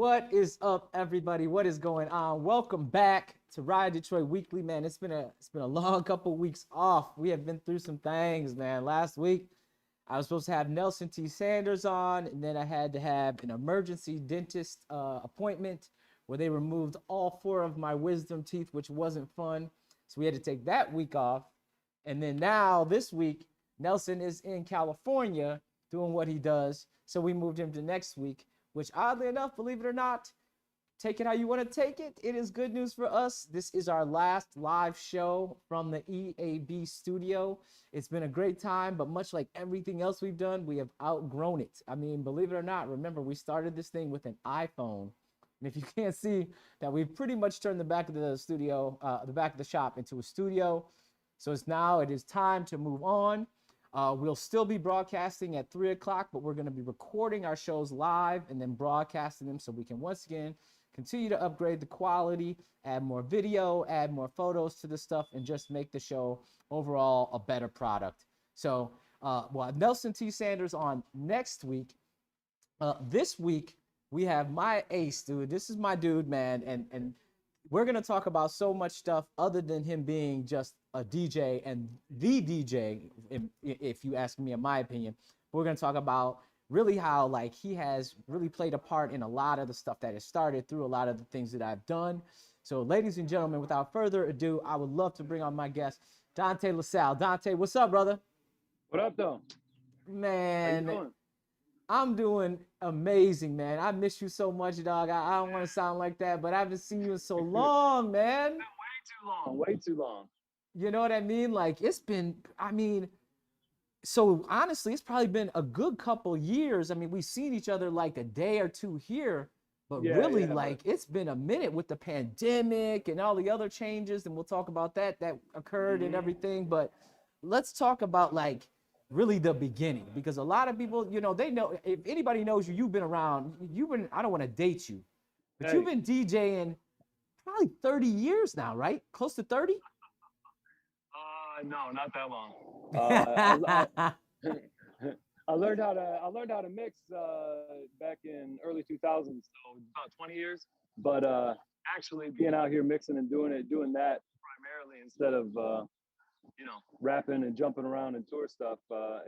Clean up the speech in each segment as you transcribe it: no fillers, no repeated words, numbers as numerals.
What is up, everybody? What is going on? Welcome back to RiDetroit Weekly, man. It's been a long couple weeks off. We have been through some things, man. Last week, I was supposed to have Nelson T. Sanders on, and then I had to have an emergency dentist appointment where they removed all four of my wisdom teeth, which wasn't fun. So we had to take that week off. And then now this week, Nelson is in California doing what he does. So we moved him to next week, which oddly enough, believe it or not, take it how you want to take it. It is good news for us. This is our last live show from the EAB studio. It's been a great time, but much like everything else we've done, we have outgrown it. I mean, believe it or not, remember, we started this thing with an iPhone. And if you can't see that, we've pretty much turned the back of the studio, the back of the shop into a studio. So it is time to move on. We'll still be broadcasting at 3 o'clock, but we're going to be recording our shows live and then broadcasting them so we can once again continue to upgrade the quality, add more video, add more photos to the stuff, and just make the show overall a better product. So we'll have Nelson T. Sanders on next week. This week, we have my ace, dude. This is my dude, man. And we're going to talk about so much stuff other than him being just a DJ and the DJ, if you ask me, in my opinion. We're going to talk about really how like he has really played a part in a lot of the stuff that has started through a lot of the things that I've done. So ladies and gentlemen, without further ado, I would love to bring on my guest, Dante Lasalle. Dante, what's up, brother? What up, though? Man, How you doing? I'm doing amazing, man. I miss you so much, dog. I don't want to sound like that, but I haven't seen you in so long, man. Way too long. Way too long. You know what I mean? Like it's been, so honestly, it's probably been a good couple years. I mean, we've seen each other like a day or two here, but Yeah, really, yeah, like it's been a minute with the pandemic and all the other changes, and we'll talk about that occurred and everything. But let's talk about like really the beginning, because a lot of people, they know, if anybody knows you, you've been around. I don't want to date you, but Hey, you've been DJing probably 30 years now, right? Close to 30? no, not that long. I learned how to mix back in early 2000s, so about 20 years. But actually being out here mixing and doing that primarily instead of rapping and jumping around and tour stuff,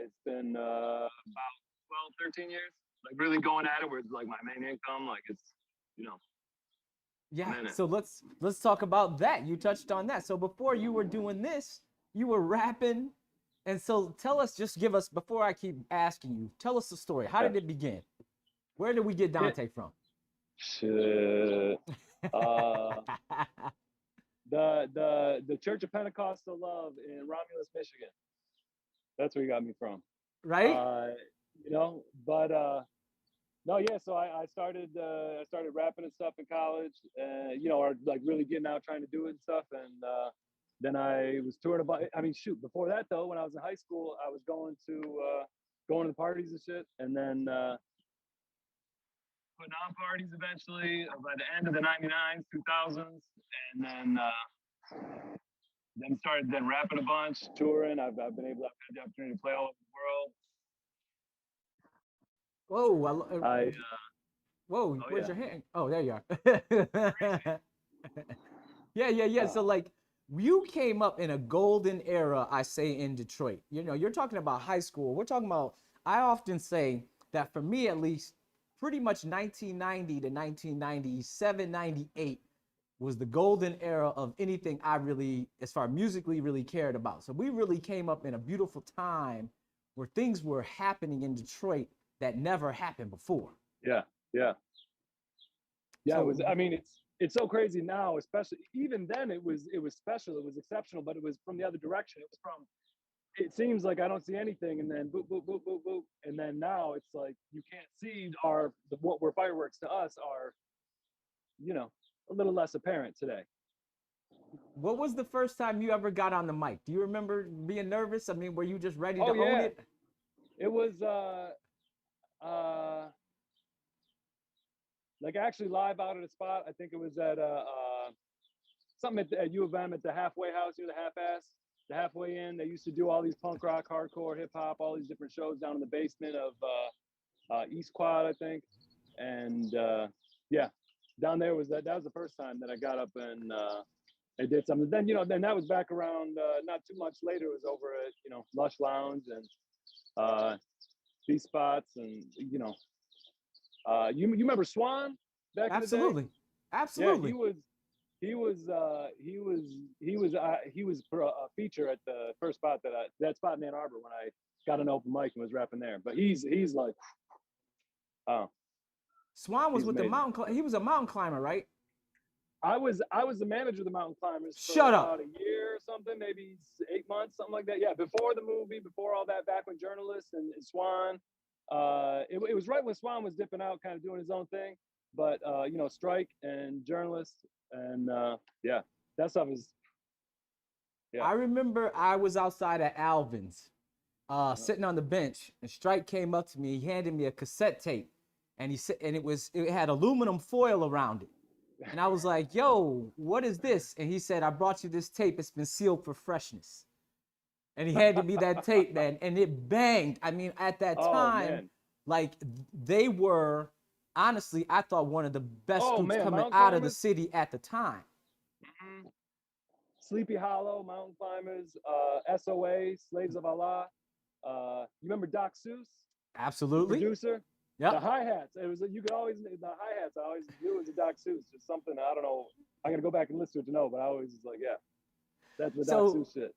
it's been about 12, 13 years. Like really going at it where it's like my main income, like it's you know Yeah, minute. so let's talk about that. You touched on that. So before you were doing this, you were rapping. And so tell us, just give us, before I keep asking you, tell us the story. How Yeah. did it begin? Where did we get Dante from? Shit. Uh, the Church of Pentecostal Love in Romulus, Michigan. That's where you got me from. Right? Uh, but no, yeah. So I started rapping and stuff in college, or like really getting out trying to do it and stuff. And then I was touring about. I mean, shoot. Before that though, when I was in high school, I was going to the parties and shit, and then putting on parties eventually by the end of the '99s, 2000s, and then started rapping a bunch, touring. I've had the opportunity to play all over the world. Whoa, I whoa, Oh where's yeah. your hand? Oh, there you are. Yeah. So like you came up in a golden era, I say, in Detroit. You're talking about high school. We're talking about, I often say that for me at least, pretty much 1990 to 1997, 98 was the golden era of anything I really, as far musically, really cared about. So we really came up in a beautiful time where things were happening in Detroit that never happened before. Yeah, yeah. Yeah, it So was. I mean, it's so crazy now, especially even then. It was special. It was exceptional, but it was from the other direction. It was from. It seems like I don't see anything, and then boop boop boop boop boop, and then now it's like you can't see what were fireworks to us are, a little less apparent today. what was the first time you ever got on the mic? Do you remember being nervous? I mean, were you just ready Oh to own yeah, it? it was uh like actually live out at a spot. I think it was at something at U of M at the halfway house, the half ass, the halfway in. They used to do all these punk rock, hardcore, hip hop, all these different shows down in the basement of East Quad, I think. And yeah, down there was that was the first time that I got up and did something. Then then that was back around not too much later. It was over at Lush Lounge and these spots, and you remember Swan back in the day? Absolutely. Yeah, Absolutely. he was a feature at the first spot that spot in Ann Arbor when I got an open mic and was rapping there. But he's like, oh, Swan was he's with the amazing. he was a mountain climber, right? I was the manager of the Mountain Climbers for Shut about up. a year or something, maybe 8 months, something like that. Yeah, before the movie, before all that, back when journalists and Swan, it was right when Swan was dipping out, kind of doing his own thing. But Strike and journalists and yeah, that stuff is yeah. I remember I was outside at Alvin's, sitting on the bench, and Strike came up to me. He handed me a cassette tape, and he said, and it had aluminum foil around it. And I was like, "Yo, what is this?" And he said, "I brought you this tape. It's been sealed for freshness." And he handed me that tape, man, and it banged. I mean, at that Oh time, man. like they were honestly, I thought one of the best Oh scoops man, coming Mountain out of the Climbers. city at the time. Mhm. Sleepy Hollow, Mountain Climbers, SOA, Slaves of Allah. You remember Doc Seuss, the Absolutely. producer? The Yep. hi-hats. It was you could always the hi-hats. I always knew it was a Doc Seuss. Just something I don't know. I got to go back and listen to it to know, but I always was like, yeah, that's the Doc So Seuss shit.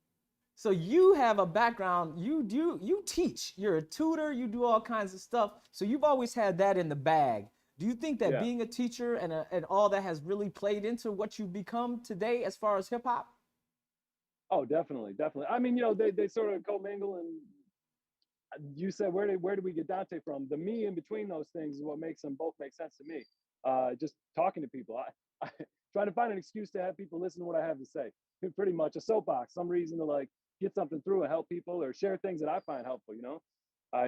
so you have a background, you teach, you're a tutor, you do all kinds of stuff. So you've always had that in the bag. Do you think that Yeah. being a teacher and all that has really played into what you've become today as far as hip hop? Oh, definitely, definitely. I mean, they sort of commingle, and you said where did we get Dante from? The me in between those things is what makes them both make sense to me. Just talking to people, I trying to find an excuse to have people listen to what I have to say. Pretty much a soapbox, some reason to like get something through and help people or share things that I find helpful. I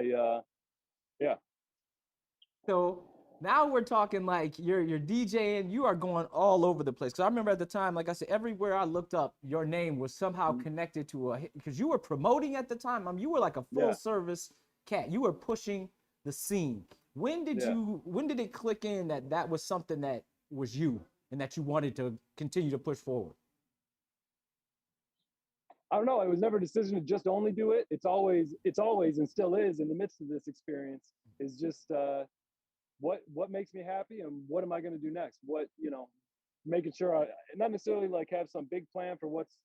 yeah. So now we're talking like you're DJing, you are going all over the place. Cause I remember at the time, like I said, everywhere I looked up, your name was somehow Mm-hmm. connected to a hit because you were promoting at the time. I mean, you were like a full Yeah, service cat. You were pushing the scene. yeah. When did it click in that that was something that was you and that you wanted to continue to push forward? I don't know. It was never a decision to just only do it. It's always and still is in the midst of this experience is just what makes me happy and what am I going to do next? What making sure I not necessarily like have some big plan for what's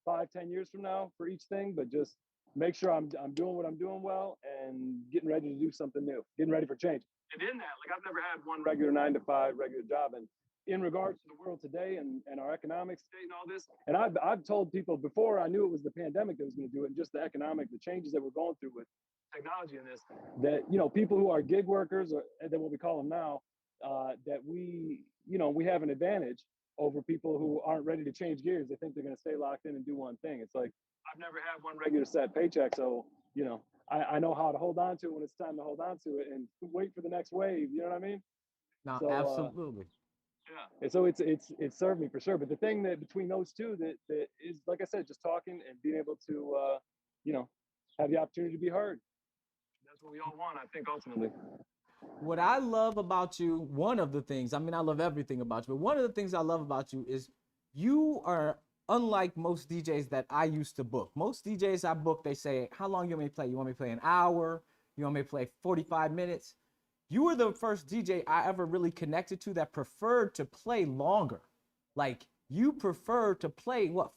5, 10 years from now for each thing, but just make sure I'm doing what I'm doing well and getting ready to do something new, getting ready for change. And in that, like I've never had one regular 9 to 5 regular job. And in regards to the world today and our economic state and all this, and I've told people before I knew it was the pandemic that was going to do it, and just the changes that we're going through with technology in this, that people who are gig workers or than what we call them now, that we have an advantage over people who aren't ready to change gears. They think they're going to stay locked in and do one thing. It's like I've never had one regular set paycheck, so I know how to hold on to it when it's time to hold on to it and wait for the next wave. You know what I mean? No, So absolutely. yeah. And so it's served me for sure. But the thing that between those two that is, like I said, just talking and being able to have the opportunity to be heard. That's what we all want, I think, ultimately. What I love about you, one of the things, I mean, I love everything about you, but one of the things I love about you is you are unlike most DJs that I used to book. Most DJs I book, they say, how long you want me to play? You want me to play an hour? You want me to play 45 minutes? You were the first DJ I ever really connected to that preferred to play longer. Like you prefer to play what,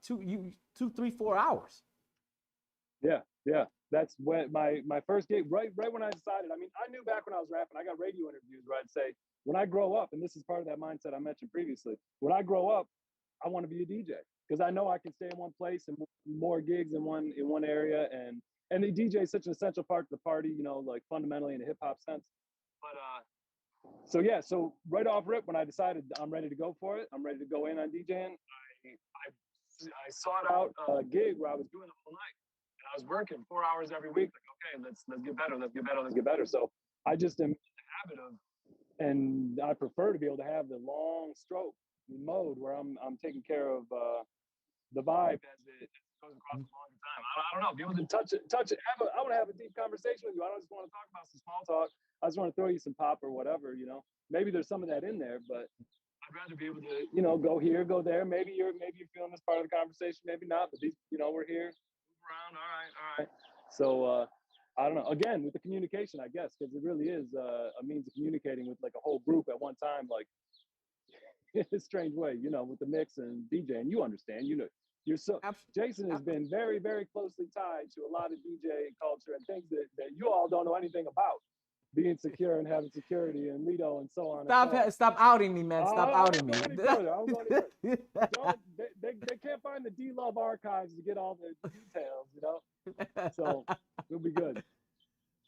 2, 3, 4 hours. Yeah, yeah. That's when my first gig, right when I decided. I mean, I knew back when I was rapping, I got radio interviews where I'd say, when I grow up, and this is part of that mindset I mentioned previously, when I grow up, I want to be a DJ because I know I can stay in one place and more gigs in one area, and the DJ is such an essential part of the party, like fundamentally in a hip hop sense. But so yeah, so right off rip, when I decided I'm ready to go for it, I'm ready to go in on DJing. I sought out a gig where I was doing the whole night. I was working 4 hours every week. Like, okay, let's get better, let's get better, let's get better. So I just am in the habit of, and I prefer to be able to have the long stroke mode where I'm taking care of the vibe as it goes across a longer time. I don't know. Be able to touch it. I want to have a deep conversation with you. I don't just want to talk about some small talk. I just want to throw you some pop or whatever, you know. Maybe there's some of that in there, but I'd rather be able to, you know, go here, go there. Maybe you're feeling this part of the conversation, maybe not. But these, you know, we're here, move around. All right. So I don't know. Again, with the communication, I guess, because it really is a means of communicating with like a whole group at one time, like in a strange way, you know, with the mix and DJ. And you understand, you know, you're so Jason has been very, very closely tied to a lot of DJ culture and things that you all don't know anything about. Being secure and having security and Lido and so on. Stop outing me, man. Stop outing me. I'm going further. Don't, they can't find the D-Love archives to get all the details, you know? So it'll be good.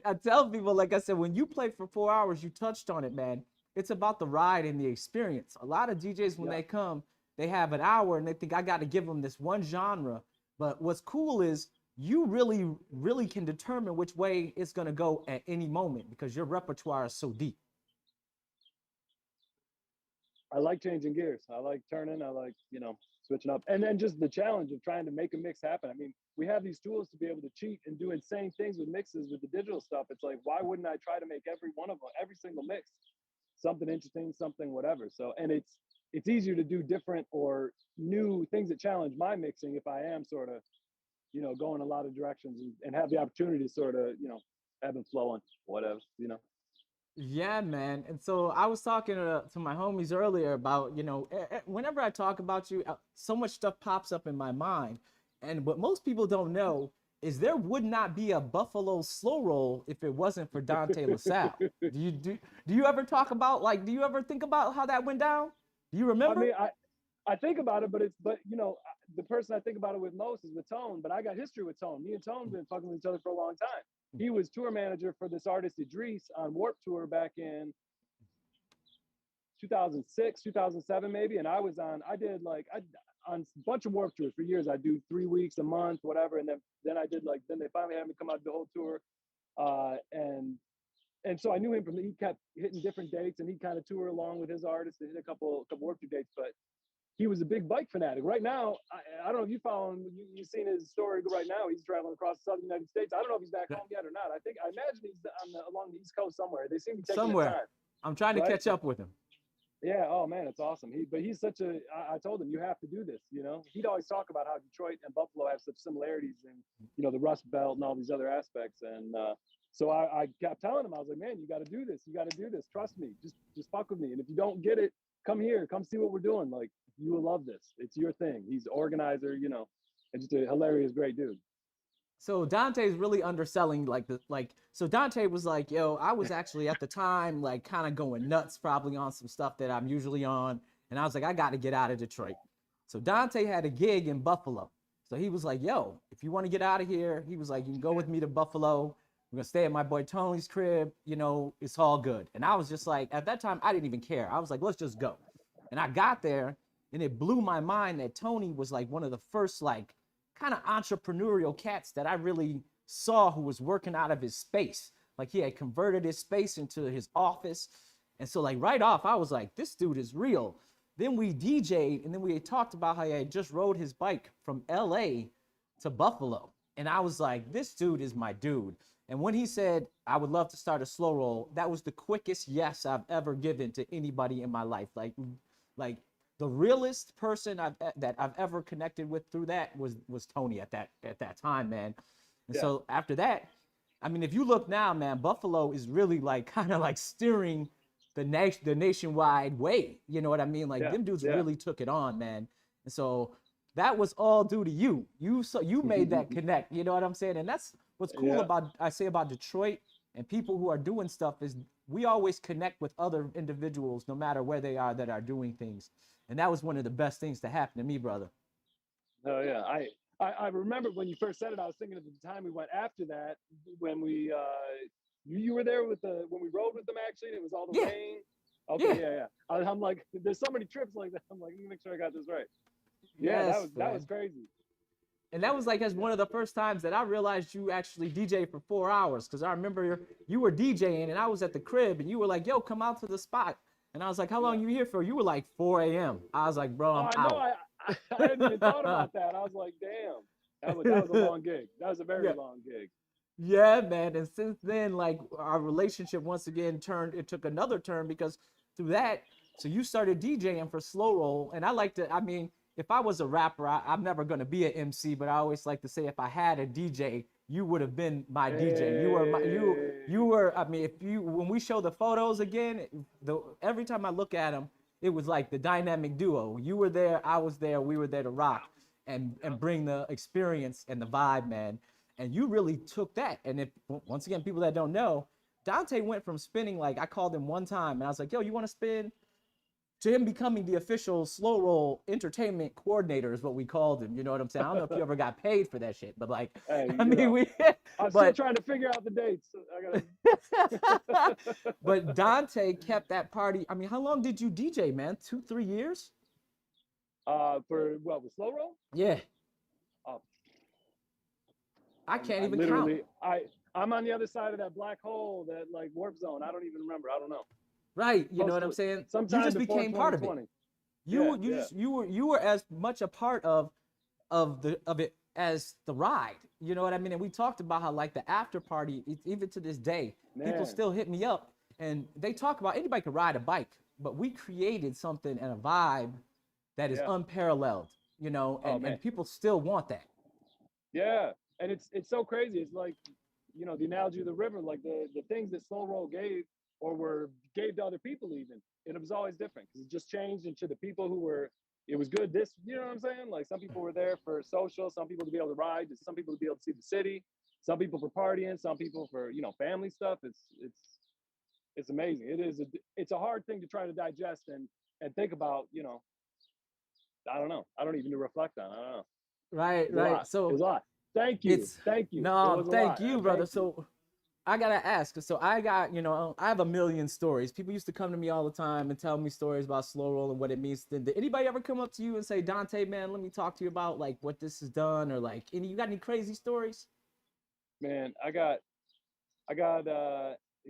I tell people, like I said, when you play for 4 hours, you touched on it, man. It's about the ride and the experience. A lot of DJs, when they come, they have an hour and they think I got to give them this one genre. But what's cool is you really can determine which way it's going to go at any moment because your repertoire is so deep. I like changing gears. I like turning. I like, you know, switching up. And then just the challenge of trying to make a mix happen. I mean, we have these tools to be able to cheat and do insane things with mixes with the digital stuff. It's like, why wouldn't I try to make every one of them, every single mix, something interesting, something whatever. So, and it's easier to do different or new things that challenge my mixing if I am sort of, you know, go in a lot of directions and have the opportunity to sort of, you know, ebb and flow and whatever, you know. Yeah, man. And so I was talking to my homies earlier about, you know, whenever I talk about you, so much stuff pops up in my mind. And what most people don't know is there would not be a Buffalo slow roll if it wasn't for Dante Lasalle. Do you ever talk about, like, do you ever think about how that went down? Do you remember? I mean, I think about it, but you know, the person I think about it with most is with Tone, but I got history with Tone. Me and Tone been fucking with each other for a long time. He was tour manager for this artist Idris on Warped Tour back in 2006, 2007 maybe, and I did on a bunch of Warped Tours for years. I do 3 weeks a month, whatever, and then I did then they finally had me come out the whole tour, and so I knew him from he kept hitting different dates, and he kind of tour along with his artists and hit a couple Warped Tour dates, but he was a big bike fanatic. Right now, I don't know if you follow him. You've seen his story right now. He's traveling across the southern United States. I don't know if he's back home yet or not. I imagine he's along the East Coast somewhere. They seem to be taking their time. I'm trying to catch up with him. Yeah. Oh man, it's awesome. But he's such a. I told him you have to do this. You know, he'd always talk about how Detroit and Buffalo have such similarities, and you know the Rust Belt and all these other aspects. And so I kept telling him, I was like, man, you got to do this. You got to do this. Trust me. Just fuck with me. And if you don't get it, come here. Come see what we're doing. Like, you will love this. It's your thing. He's an organizer, you know, and just a hilarious, great dude. So Dante's really underselling so Dante was like, yo, I was actually at the time like kind of going nuts probably on some stuff that I'm usually on. And I was like, I got to get out of Detroit. So Dante had a gig in Buffalo. So he was like, yo, if you want to get out of here, he was like, you can go with me to Buffalo. We're going to stay at my boy Tony's crib. You know, it's all good. And I was just like, at that time, I didn't even care. I was like, let's just go. And I got there. And it blew my mind that Tony was like one of the first like kind of entrepreneurial cats that I really saw who was working out of his space. Like he had converted his space into his office. And so like right off, I was like, this dude is real. Then we DJ'd and then we had talked about how he had just rode his bike from LA to Buffalo. And I was like, this dude is my dude. And when he said, I would love to start a slow roll, that was the quickest yes I've ever given to anybody in my life. Like the realest person that I've ever connected with through that was Tony at that time, man. And so after that, I mean, if you look now, man, Buffalo is really like kind of like steering the nationwide way. You know what I mean? Like them dudes really took it on, man. And so that was all due to you. You made that connect. You know what I'm saying? And that's what's cool about Detroit and people who are doing stuff is we always connect with other individuals, no matter where they are that are doing things. And that was one of the best things to happen to me, brother. Oh yeah, I remember when you first said it. I was thinking of the time we went after that when we you were there when we rode with them actually. And it was all the rain. Okay, yeah. I'm like, there's so many trips like that. I'm like, let me make sure I got this right. Yeah, yes, that was crazy. And that was like as one of the first times that I realized you actually DJ for 4 hours. Because I remember you were DJing and I was at the crib and you were like, yo, come out to the spot. And I was like, how long you here for? You were like 4 a.m. I was like, bro, I'm out. I hadn't even thought about that. I was like, damn, that was a long gig. That was a very long gig. Yeah, man. And since then, like our relationship once again turned, it took another turn because through that, so you started DJing for Slow Roll. And I like to, I mean, if I was a rapper, I'm never going to be an MC, but I always like to say if I had a DJ, you would have been my DJ. You were my, you Hey, were, I mean, if you, when we show the photos again, every time I look at them, it was like the dynamic duo. You were there, I was there, we were there to rock and bring the experience and the vibe, man. And you really took that. And if once again, people that don't know, Dante went from spinning, like I called him one time and I was like, yo, you want to spin? To him becoming the official Slow Roll entertainment coordinator is what we called him. You know what I'm saying? I don't know if you ever got paid for that shit, but like, hey, I mean, we, I'm still but, trying to figure out the dates. I gotta. but Dante kept that party. I mean, how long did you DJ, man? 2, 3 years? For what with slow roll? Yeah, Uh, I can't I even count. literally, I'm on the other side of that black hole, that like warp zone. I don't even remember. I don't know. Right? You know what I'm Possibly saying? You sometime just before became part of it. 2020. Yeah, You yeah, just you were as much a part of it as the ride. You know what I mean? And we talked about how like the after party, even to this day, people man. still hit me up and they talk about anybody can ride a bike, but we created something and a vibe that is Yeah. unparalleled. You know, Oh and man. people still want that. Yeah. And it's so crazy. It's like, the analogy of the river, like the things that slow roll gave or were gave to other people even. It was always different because it just changed into the people who were. It was good. This, you know what I'm saying? Like some people were there for social, some people to be able to ride, some people to be able to see the city, some people for partying, some people for family stuff. It's amazing. It's a hard thing to try to digest and think about. I don't know. I don't even reflect on. I don't know. Right, It's a right. lot. It So was a lot. Thank you. it's Thank you. It no, was a thank lot. you, brother. Thank you. So I gotta ask. So I got, I have a million stories. People used to come to me all the time and tell me stories about slow roll and what it means. Did anybody ever come up to you and say, Dante, man, let me talk to you about like what this has done, or like you got any crazy stories? Man, I got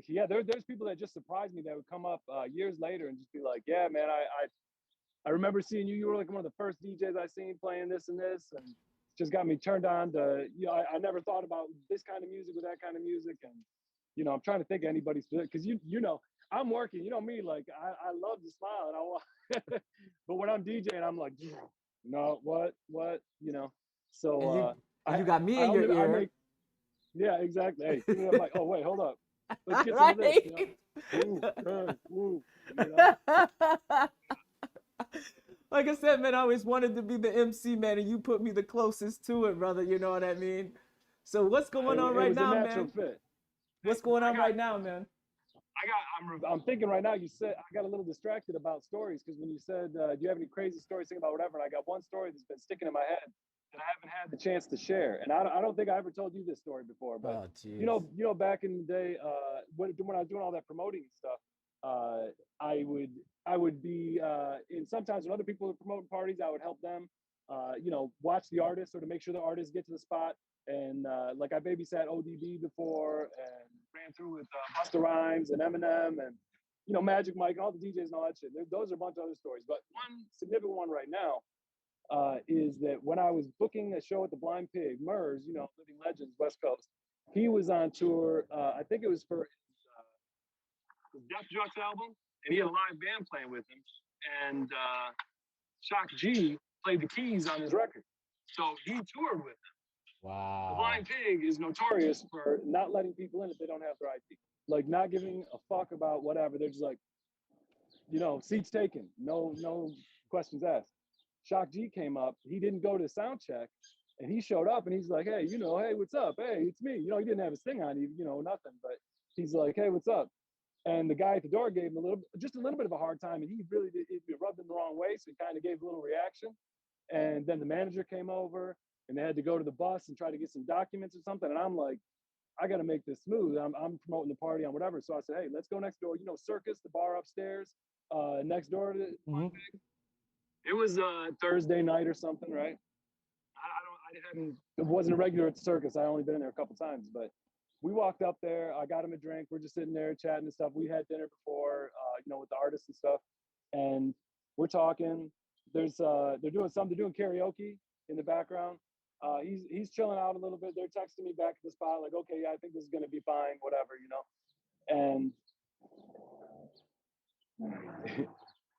yeah, there's people that just surprised me that would come up years later and just be like, yeah, man, I remember seeing you. You were like one of the first DJs I seen playing this and this, and just got me turned on to. I never thought about this kind of music with that kind of music, and I'm trying to think of anybody specific because I'm working. You know me, like I love to smile and I want, but when I'm DJing, I'm like, no, what, So And you and I you got me I in your only I ear. make yeah, exactly. Hey, give me that mic. Oh wait, hold up. Let's get some of this. Right? Woo, hey, woo. You know. Like I said, man, I always wanted to be the MC, man, and you put me the closest to it, brother. You know what I mean? So what's going on It right was a now, natural man? fit. What's Well, going on right now, man? I'm thinking right now. You said I got a little distracted about stories because when you said, "Do you have any crazy stories? Think about whatever," and I got one story that's been sticking in my head that I haven't had the chance to share, and I don't think I ever told you this story before, but Oh, jeez. back in the day, when I was doing all that promoting and stuff, uh, I would I would be in sometimes when other people were promoting parties, I would help them, watch the artists or to make sure the artists get to the spot. And like I babysat ODB before and ran through with Busta Rhymes and Eminem and Magic Mike and all the DJs and all that shit. Those are a bunch of other stories, but one significant one right now is that when I was booking a show at the Blind Pig, Murs, Living Legends, West Coast, he was on tour. I think it was for his Death Jux album, and he had a live band playing with him. And Shock G played the keys on his record. So he toured with him. The Wow. Blind Pig is notorious for not letting people in if they don't have their ID. Like not giving a fuck about whatever. They're just like, seats taken, no questions asked. Shock G came up. He didn't go to sound check, and he showed up, and he's like, "Hey, hey, what's up? Hey, it's me." He didn't have his thing on, nothing, but he's like, "Hey, what's up?" And the guy at the door gave him just a little bit of a hard time, and he really did, it rubbed him the wrong way, so he kind of gave a little reaction. And then the manager came over, and they had to go to the bus and try to get some documents or something. And I'm like, I got to make this smooth. I'm promoting the party on whatever. So I said, hey, let's go next door. Circus, the bar upstairs, next door to the Mhm. it was Thursday night or something, right? It wasn't a regular at the circus. I only been there a couple times, but we walked up there. I got him a drink. We're just sitting there chatting and stuff. We had dinner before, with the artists and stuff, and we're talking. They're doing something. They're doing karaoke in the background, He's chilling out a little bit. They're texting me back at the spot, like, okay, yeah, I think this is gonna be fine, whatever, And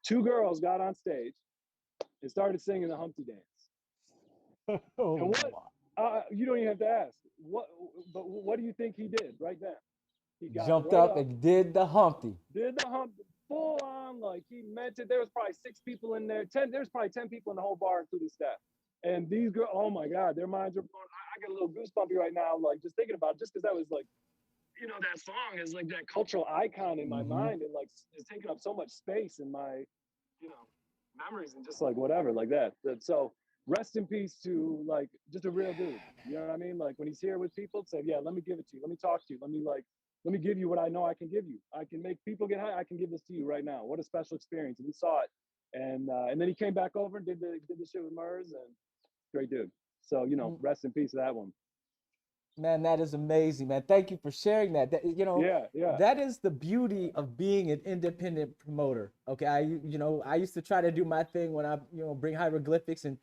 two girls got on stage and started singing the Humpty Dance. Oh, And what? You don't even have to ask. What do you think he did right then? He got jumped right up and did the Humpty. did the hump, full on, like he meant it. There was probably 6 people in there. 10. There's probably 10 people in the whole bar, including staff. And these girls, oh my God, their minds are blown. I get a little goosebumpy right now, like just thinking about it, just because that was like, that song is like that cultural icon in my mind, and like it's taking up so much space in my, memories, and just like whatever, like that. So rest in peace to like just a real dude. You know what I mean? Like when he's here with people, say, yeah, let me give it to you. Let me talk to you. Let me give you what I know I can give you. I can make people get high. I can give this to you right now. What a special experience. And we saw it. And then he came back over and did the shit with Murs, and great dude. So, rest in peace to that one. Man, that is amazing, man. Thank you for sharing that. Yeah. That is the beauty of being an independent promoter. Okay, I used to try to do my thing when I, bring hieroglyphics, and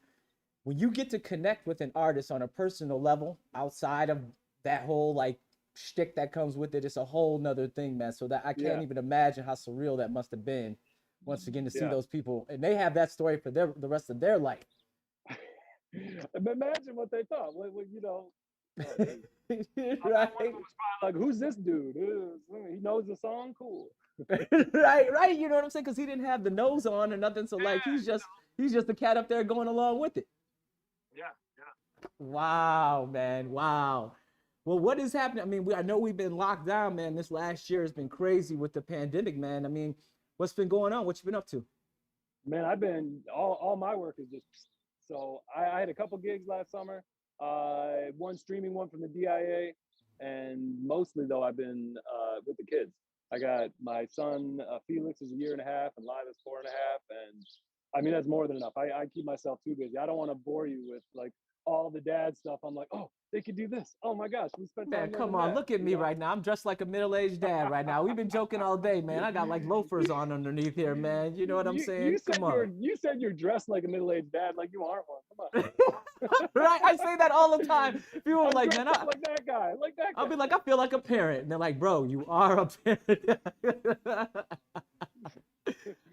when you get to connect with an artist on a personal level outside of that whole like shtick that comes with it, it's a whole nother thing, man. So that I can't even imagine how surreal that must have been once again to see those people, and they have that story for the rest of their life. Imagine what they thought. Right. Like, who's this dude? He knows the song. Cool. right. You know what I'm saying? Because he didn't have the nose on or nothing. So like he's just the cat up there going along with it. Yeah. Wow, man. Wow. Well, what is happening? I mean, I know we've been locked down, man. This last year has been crazy with the pandemic, man. I mean, what's been going on? What you been up to? Man, I've been all my work is just so I had a couple gigs last summer. One streaming, one from the DIA, and mostly though I've been with the kids. I got my son Felix is 1.5 years, and Lila's 4.5, and I mean that's more than enough. I keep myself too busy. I don't want to bore you with like all the dad stuff. I'm like, oh, they could do this. Oh my gosh, we spent time. Man, come on, look at me right now. I'm dressed like a middle-aged dad right now. We've been joking all day, man. I got like loafers on underneath here, man. You know what I'm saying? Come on. You said you're dressed like a middle-aged dad, like you aren't one. Come on. Right? I say that all the time. People are like, man, like that guy. I'll be like, I feel like a parent. And they're like, bro, you are a parent.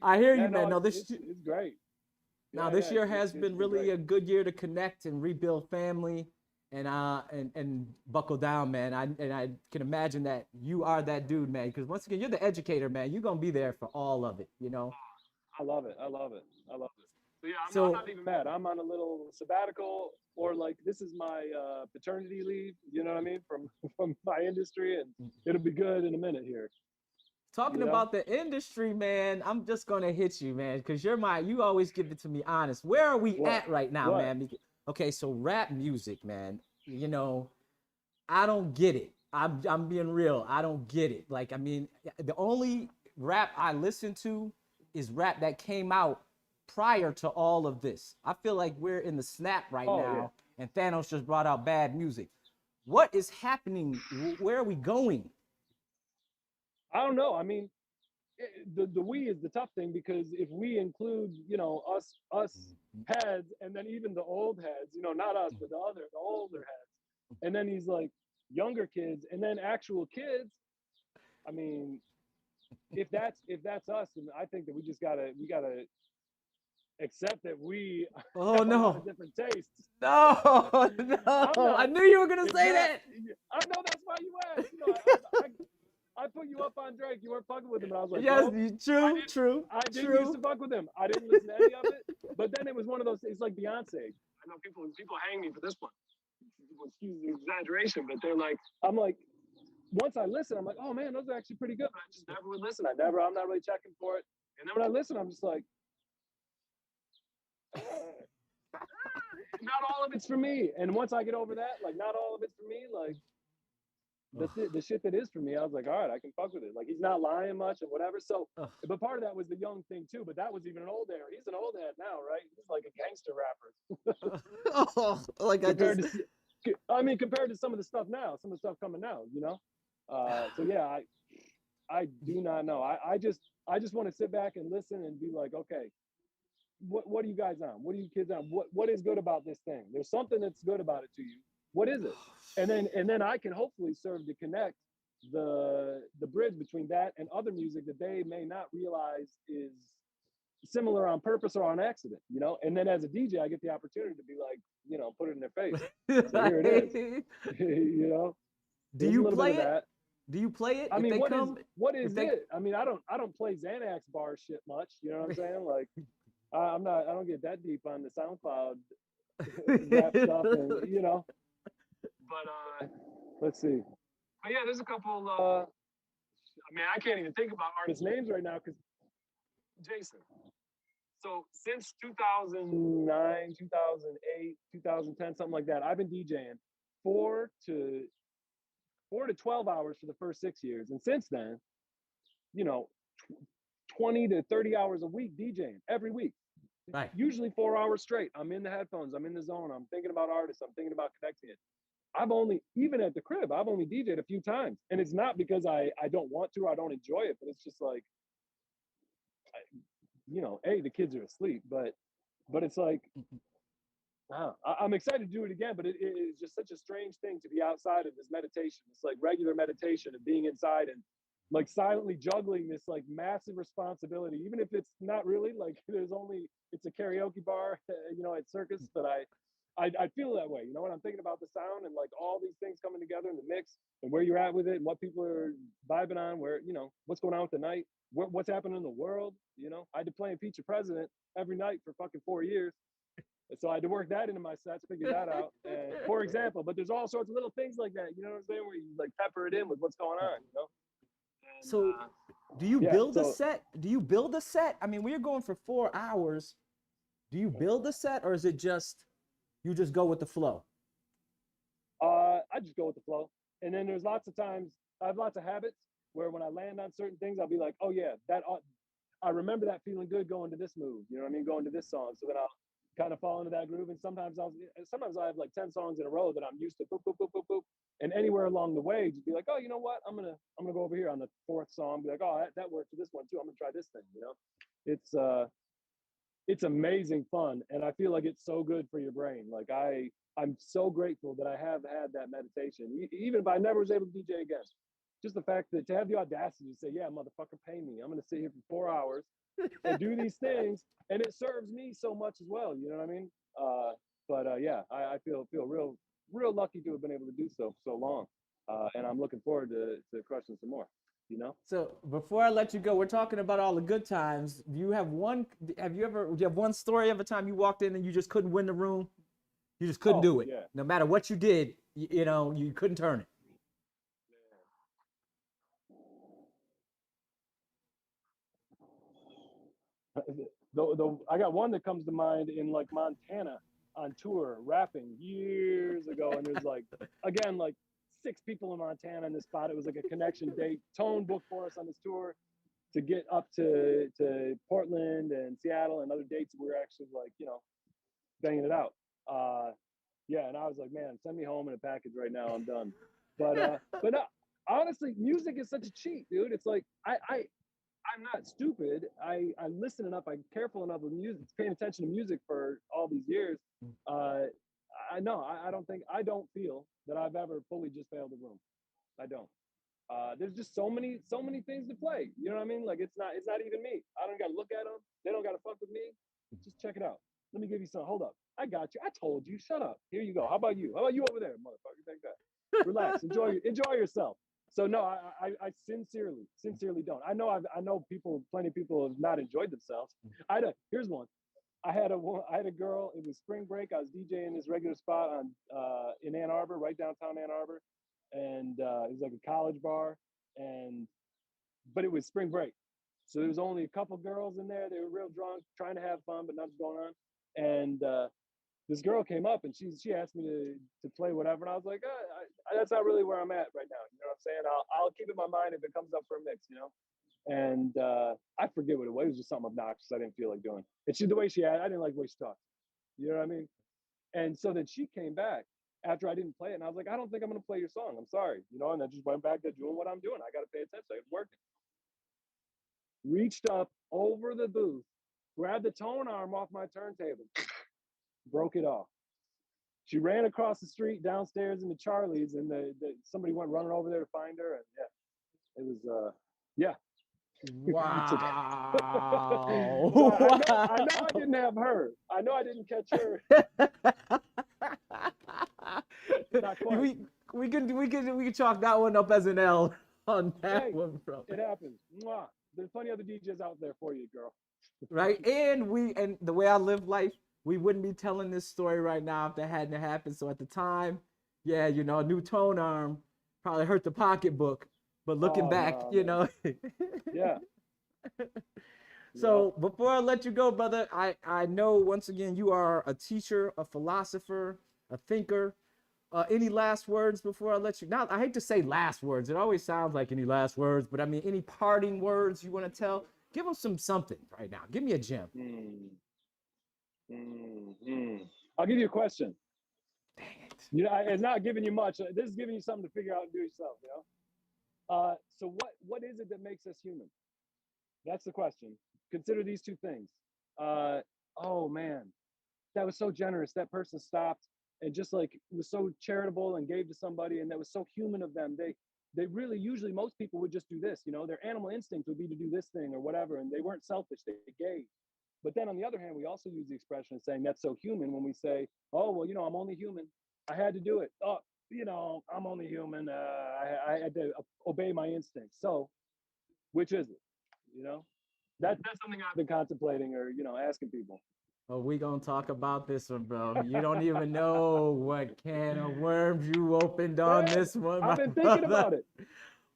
I hear you, man. No, it's great. Now, this year has been really a good year to connect and rebuild family. And buckle down, man. I can imagine that you are that dude, man. Because once again, you're the educator, man. You're gonna be there for all of it, I love it. So I'm not even mad. I'm on a little sabbatical, or like this is my paternity leave. You know what I mean, from my industry, and it'll be good in a minute here. Talking about the industry, man, I'm just gonna hit you, man, because you always give it to me honest. Where are we at right now, man? Okay, so rap music, man, I don't get it. I'm being real. I don't get it. Like, I mean, the only rap I listen to is rap that came out prior to all of this. I feel like we're in the snap right now, and Thanos just brought out bad music. What is happening? Where are we going? I don't know. I mean, the we is the tough thing, because if we include, us heads, and then even the old heads, not us, but the older heads, and then he's like younger kids, and then actual kids. I mean, if that's us, then I think that we gotta accept that we have a lot of different tastes. No. I knew you were gonna say that. I know, that's why you asked. I put you up on Drake. You weren't fucking with him. And I was like, yes, true. I didn't used to fuck with him. I didn't listen to any of it. But then it was one of those. It's like Beyonce. I know people hang me for this one. Excuse the exaggeration, but I'm like, once I listen, I'm like, oh man, those are actually pretty good. But I just never would listen. I'm not really checking for it. And then when I listen, I'm just like, not all of it's for me. And once I get over that, like, not all of it's for me, like. The shit that is for me, I was like, all right, I can fuck with it. Like, he's not lying much and whatever. So, but part of that was the young thing too. But that was even an old era. He's an old head now, right? He's like a gangster rapper. Compared to some of the stuff now, some of the stuff coming now, So yeah, I do not know. I just want to sit back and listen and be like, okay, what are you guys on? What are you kids on? What is good about this thing? There's something that's good about it to you. What is it? And then I can hopefully serve to connect the bridge between that and other music that they may not realize is similar on purpose or on accident, you know. And then as a DJ, I get the opportunity to be like, you know, put it in their face. So here it is. You know, Do there's a you little play bit of it? that. Do you play it I if mean, they what come? is it? I mean, I don't play Xanax bar shit much. You know what I'm saying? Like, I don't get that deep on the SoundCloud rap stuff, and you know. But let's see. But yeah, there's a couple. I mean, I can't even think about artist names right now because Jason. So since 2009, 2008, 2010, something like that, I've been DJing 4 to 12 hours for the first 6 years, and since then, you know, 20 to 30 hours a week DJing every week. Right. Usually 4 hours straight. I'm in the headphones. I'm in the zone. I'm thinking about artists. I'm thinking about connecting it. I've only, even at the crib, I've only DJed a few times. And it's not because I don't want to, I don't enjoy it, but it's just like, you know, the kids are asleep, but it's like, I'm excited to do it again, but it is just such a strange thing to be outside of this meditation. It's like regular meditation and being inside and like silently juggling this like massive responsibility, even if it's not really like it's a karaoke bar, you know, at Circus, but I feel that way, you know, when I'm thinking about the sound and like all these things coming together in the mix and where you're at with it and what people are vibing on, where, you know, what's going on with the night, what's happening in the world, you know. I had to play and feature president every night for fucking 4 years. And so I had to work that into my sets, figure that out. And for example, but there's all sorts of little things like that, you know what I'm saying, where you like pepper it in with what's going on, you know. And, So, do you yeah, build a set? Do you build a set? I mean, we're going for 4 hours. Do you build a set, or is it just you just go with the flow? I just go with the flow. And then there's lots of times I have lots of habits where when I land on certain things, I'll be like, oh yeah, I remember that feeling good going to this move. You know what I mean? Going to this song. So then I'll kind of fall into that groove. And sometimes I have like 10 songs in a row that I'm used to, boop, boop, boop, boop, boop. And anywhere along the way, just be like, oh, you know what? I'm gonna go over here on the fourth song. Be like, oh, that worked for this one too. I'm gonna try this thing. You know, it's amazing fun, and I feel like it's so good for your brain. Like I'm so grateful that I have had that meditation, even if I never was able to DJ again. Just the fact that to have the audacity to say, yeah, motherfucker, pay me. I'm gonna sit here for 4 hours and do these things, and it serves me so much as well. You know what I mean? Yeah, I feel real lucky to have been able to do so for so long, and I'm looking forward to crushing some more. You know. So before I let you go, we're talking about all the good times. Do you have one? Do you have one story of a time you walked in and you just couldn't win the room? You just couldn't do it. Yeah. No matter what you did, you know, you couldn't turn it. I got one that comes to mind in like Montana on tour rapping years ago, and there's like again like 6 people in Montana in this spot. It was like a connection date. Tone booked for us on this tour to get up to Portland and Seattle and other dates. We were actually like, you know, banging it out. Yeah, and I was like, man, send me home in a package right now. I'm done. But no, honestly, music is such a cheat, dude. It's like I'm not stupid. I listen enough. I'm careful enough with music, paying attention to music for all these years. I know. I don't feel that I've ever fully just failed the room. I don't. There's just so many things to play. You know what I mean? Like it's not even me. I don't got to look at them. They don't got to fuck with me. Just check it out. Let me give you some. Hold up. I got you. I told you. Shut up. Here you go. How about you? How about you over there, motherfucker? Take that. Relax. Enjoy yourself. So no, I sincerely don't. I know plenty of people have not enjoyed themselves. Here's one. I had a girl. It was spring break. I was DJing this regular spot on in Ann Arbor, right downtown Ann Arbor, and it was like a college bar, but it was spring break, so there was only a couple girls in there. They were real drunk, trying to have fun, but nothing's going on. And this girl came up and she asked me to play whatever, and I was like, that's not really where I'm at right now. You know what I'm saying? I'll keep it in my mind if it comes up for a mix, you know. And I forget what it was. It was just something obnoxious I didn't feel like doing. And the way she I didn't like the way she talked. You know what I mean? And so then she came back after I didn't play it, and I was like, I don't think I'm gonna play your song. I'm sorry, you know. And I just went back to doing what I'm doing. I got to pay attention. It's working. Reached up over the booth grabbed the tone arm off my turntable, broke it off. She ran across the street downstairs into Charlie's, and somebody went running over there to find her. And yeah, it was yeah. So, Wow. so Wow. I know I didn't have her. I know I didn't catch her. Not quite. we can chalk that one up as an L on that Hey, one, bro. it happens. Mwah. There's plenty other DJs out there for you, girl. Right? And the way I live life, we wouldn't be telling this story right now if that hadn't happened. So at the time, yeah, you know, a new tone arm probably hurt the pocketbook. But looking back, no, you man. know. Yeah. So before I let you go, brother, I know once again you are a teacher, a philosopher, a thinker. Any last words before I let you? Now, I hate to say last words. It always sounds like any last words, but I mean, any parting words you want to tell? Give them something right now. Give me a gem. I'll give you a question. Dang it. You know, it's not giving you much. This is giving you something to figure out and do yourself. You know. So what is it that makes us human? That's the question. Consider these two things. Oh man, that was so generous. That person stopped and just like was so charitable and gave to somebody, and that was so human of them. They really, usually most people would just do this, you know, their animal instinct would be to do this thing or whatever, and they weren't selfish, they gave. But then on the other hand, we also use the expression of saying that's so human when we say, oh, well, you know, I'm only human. I had to do it. Oh, you know, I'm only human. I had to obey my instincts. So which is it? You know, that's something I've been contemplating or, you know, asking people. Oh, we gonna talk about this one, bro. You don't even know what can of worms you opened on Man, this one, I've my been thinking brother. about it.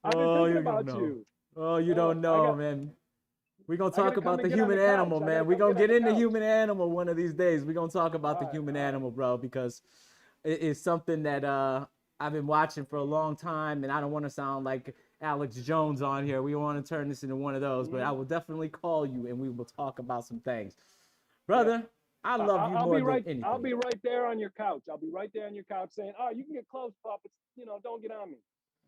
I've been Oh, thinking you don't about know. you. Oh, you don't know, I man. We're gonna I gotta talk come about and the get on the human couch. animal, I gotta man. We're come gonna get on get the into couch. human animal one of these days. We're gonna talk about the All right, human all right. animal, bro, because it is something that I've been watching for a long time, and I don't want to sound like Alex Jones on here. We want to turn this into one of those, but I will definitely call you and we will talk about some things. Yeah. Brother, I love you I'll more be than right. anything. I'll be right there on your couch. I'll be right there on your couch saying, "Oh, you can get close, puppets. You know, don't get on me."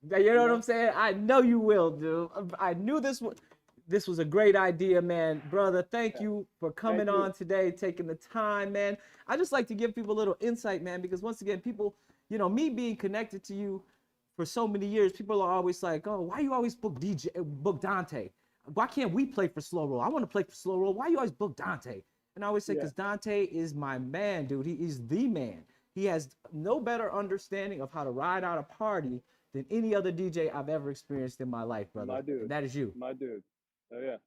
You know You what I'm know? saying? I know you will, dude. I knew this was a great idea, man. Brother, thank Yeah. you for Thank coming you. on today, taking the time, man. I just like to give people a little insight, man, because once again, people, you know, me being connected to you for so many years, people are always like, "Oh, why you always book Dante? Why can't we play for Slow Roll? I want to play for Slow Roll. Why you always book Dante?" And I always say, Yeah. because Dante is my man, dude. He is the man. He has no better understanding of how to ride out a party than any other DJ I've ever experienced in my life, brother. My dude. And that is you. My dude. Oh yeah.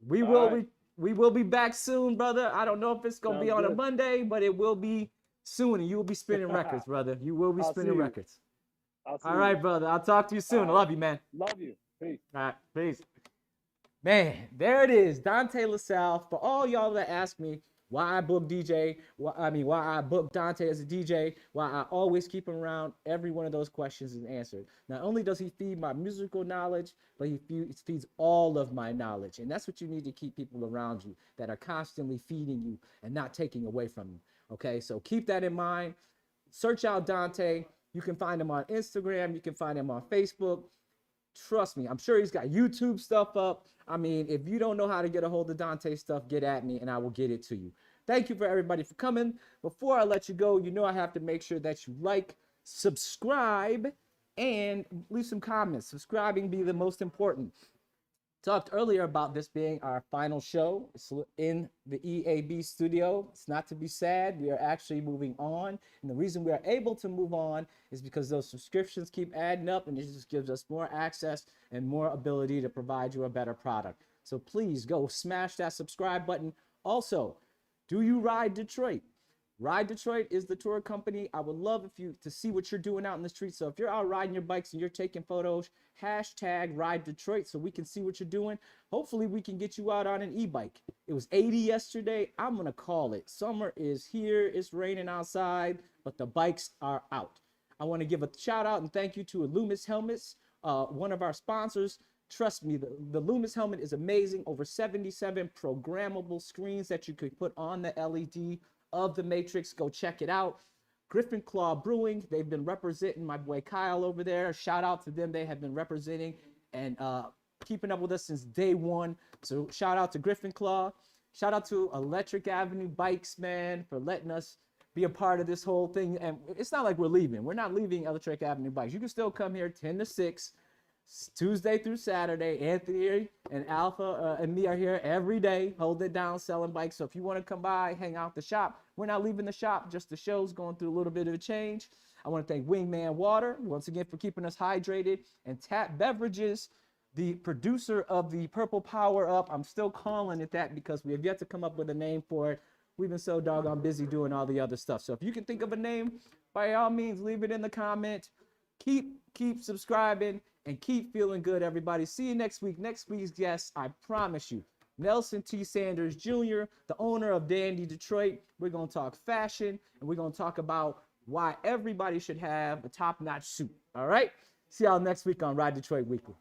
We All will right. be we will be back soon, brother. I don't know if it's gonna be Sounds on a good. Monday, but it will be soon, and you will be spinning records, brother. You will be I'll see spinning you. records. I'll see All you. right, brother. I'll talk to you soon. I All right. love you, man. Love you. Peace. All right, peace. Man, there it is, Dante Lasalle. For all y'all that ask me why I book DJ, why I book Dante as a DJ, why I always keep him around, every one of those questions is answered. Not only does he feed my musical knowledge, but he feeds all of my knowledge. And that's what you need to keep people around you that are constantly feeding you and not taking away from you. Okay, so keep that in mind. Search out Dante. You can find him on Instagram. You can find him on Facebook. Trust me, I'm sure he's got YouTube stuff up. I mean, if you don't know how to get a hold of Dante stuff, get at me and I will get it to you. Thank you for everybody for coming. Before I let you go, you know I have to make sure that you like, subscribe, and leave some comments. Subscribing be the most important. Talked earlier about this being our final show. It's in the EAB studio. It's not to be sad. We are actually moving on. And the reason we are able to move on is because those subscriptions keep adding up and it just gives us more access and more ability to provide you a better product. So please go smash that subscribe button. Also, do you ride Detroit? RiDetroit is the tour company. I would love if you to see what you're doing out in the street. So if you're out riding your bikes and you're taking photos, hashtag RiDetroit so we can see what you're doing. Hopefully we can get you out on an e-bike. It was 80 yesterday. I'm gonna call it. Summer is here. It's raining outside, but the bikes are out. I want to give a shout out and thank you to Loomis Helmets, one of our sponsors. Trust me, the Loomis helmet is amazing. Over 77 programmable screens that you could put on the LED of the Matrix. Go check it out. Griffin Claw Brewing, they've been representing my boy Kyle over there. Shout out to them. They have been representing and keeping up with us since day one. So shout out to Griffin Claw. Shout out to Electric Avenue Bikes, man, for letting us be a part of this whole thing. And it's not like we're leaving. We're not leaving Electric Avenue Bikes. You can still come here 10 to 6, Tuesday through Saturday. Anthony and Alpha and me are here every day, holding it down, selling bikes. So if you want to come by, hang out the shop, we're not leaving the shop, just the show's going through a little bit of a change. I want to thank Wingman Water once again for keeping us hydrated, and Tap Beverages, the producer of the Purple Power Up. I'm still calling it that because we have yet to come up with a name for it. We've been so doggone busy doing all the other stuff. So if you can think of a name, by all means, leave it in the comment. Keep subscribing and keep feeling good, everybody. See you next week. Next week's guest, I promise you, Nelson T. Sanders Jr., the owner of Dante Detroit. We're going to talk fashion, and we're going to talk about why everybody should have a top-notch suit. All right? See y'all next week on RiDetroit Weekly.